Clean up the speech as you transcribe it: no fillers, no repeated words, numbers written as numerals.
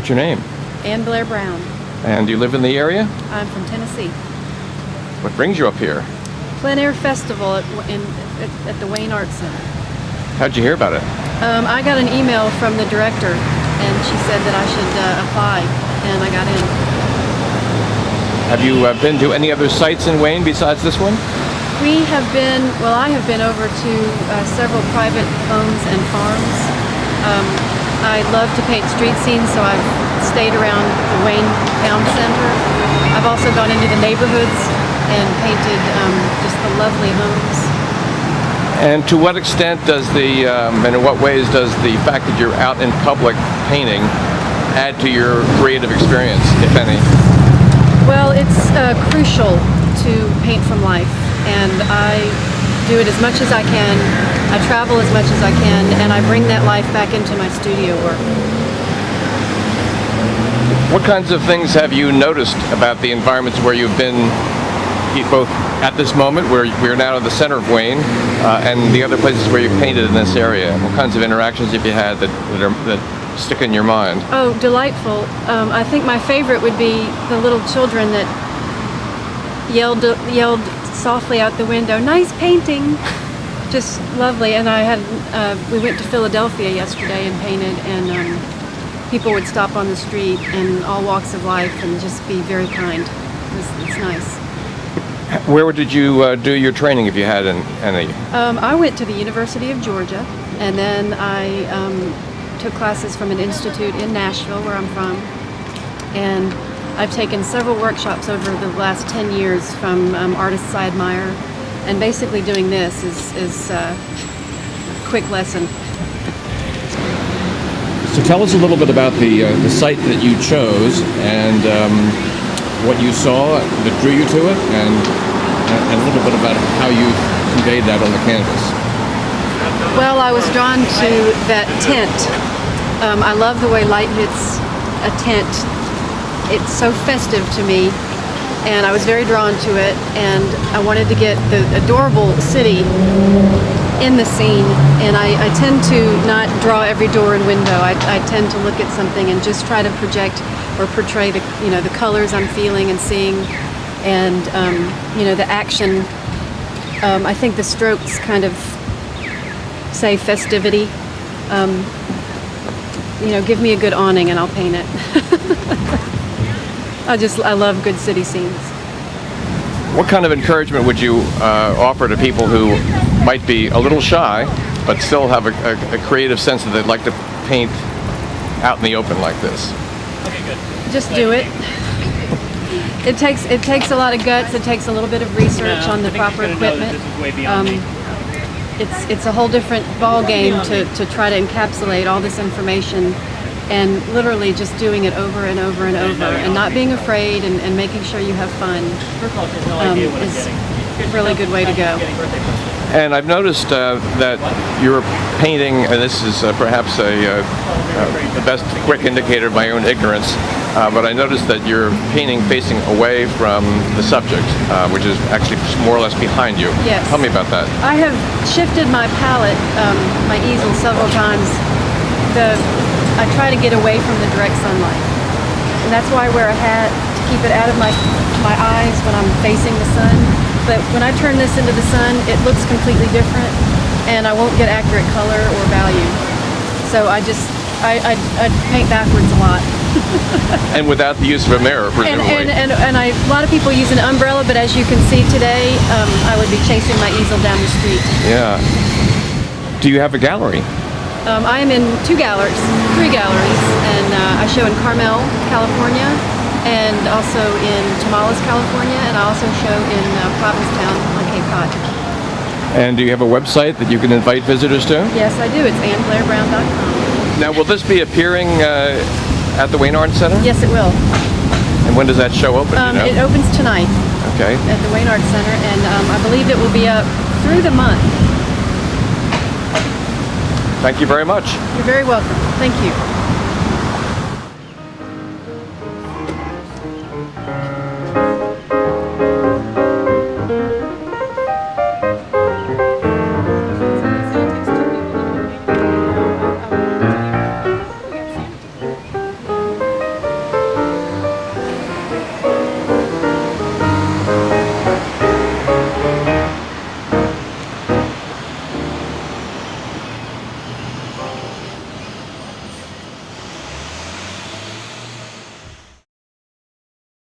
What's your name? Anne Blair Brown. And do you live in the area? I'm from Tennessee. What brings you up here? Plein Air Festival at the Wayne Arts Center. How'd you hear about it? I got an email from the director, and she said that I should apply, and I got in. Have you been to any other sites in Wayne besides this one? I have been over to several private homes and farms. I love to paint street scenes, so I've stayed around the Wayne Town Center. I've also gone into the neighborhoods and painted just the lovely homes. And to what extent does and in what ways does the fact that you're out in public painting add to your creative experience, if any? Well, it's crucial to paint from life, and I do it as much as I can. I travel as much as I can, and I bring that life back into my studio work. What kinds of things have you noticed about the environments where you've been, both at this moment, where we're now in the center of Wayne, and the other places where you've painted in this area? What kinds of interactions have you had that stick in your mind? Oh, delightful. I think my favorite would be the little children that yelled softly out the window, "Nice painting!" Just lovely. And we went to Philadelphia yesterday and painted, and people would stop on the street in all walks of life and just be very kind. It's nice. Where did you do your training, if you had any? I went to the University of Georgia, and then I took classes from an institute in Nashville, where I'm from, and I've taken several workshops over the last 10 years from artists I admire, and basically doing this is a quick lesson. So tell us a little bit about the site that you chose and what you saw that drew you to it, and a little bit about how you conveyed that on the canvas. Well, I was drawn to that tent. I love the way light hits a tent. It's so festive to me, and I was very drawn to it, and I wanted to get the adorable city in the scene, and I tend to not draw every door and window. I tend to look at something and just try to project or portray the colors I'm feeling and seeing, and the action. I think the strokes kind of say festivity. Give me a good awning and I'll paint it. I love good city scenes. What kind of encouragement would you offer to people who might be a little shy, but still have a creative sense that they'd like to paint out in the open like this? Okay, good. Just do it. It takes a lot of guts. It takes a little bit of research on the proper equipment. It's a whole different ball game to try to encapsulate all this information, and literally just doing it over and over and over, and not being afraid, and making sure you have fun is a really good way to go. And I've noticed that you're painting, and this is perhaps the best quick indicator of my own ignorance, but I noticed that you're painting facing away from the subject, which is actually more or less behind you. Yes. Tell me about that. I have shifted my palette, my easel, several times. I try to get away from the direct sunlight, and that's why I wear a hat to keep it out of my eyes when I'm facing the sun. But when I turn this into the sun, it looks completely different, and I won't get accurate color or value. So I paint backwards a lot. And without the use of a mirror, presumably. And a lot of people use an umbrella, but as you can see today, I would be chasing my easel down the street. Yeah. Do you have a gallery? I am in three galleries, and I show in Carmel, California, and also in Tamales, California, and I also show in Provincetown on Cape Cod. And do you have a website that you can invite visitors to? Yes, I do. It's AnneBlairBrown.com. Now, will this be appearing at the Wayne Arts Center? Yes, it will. And when does that show open? It opens tonight. Okay. At the Wayne Arts Center, and I believe it will be up through the month. Thank you very much. You're very welcome. Thank you.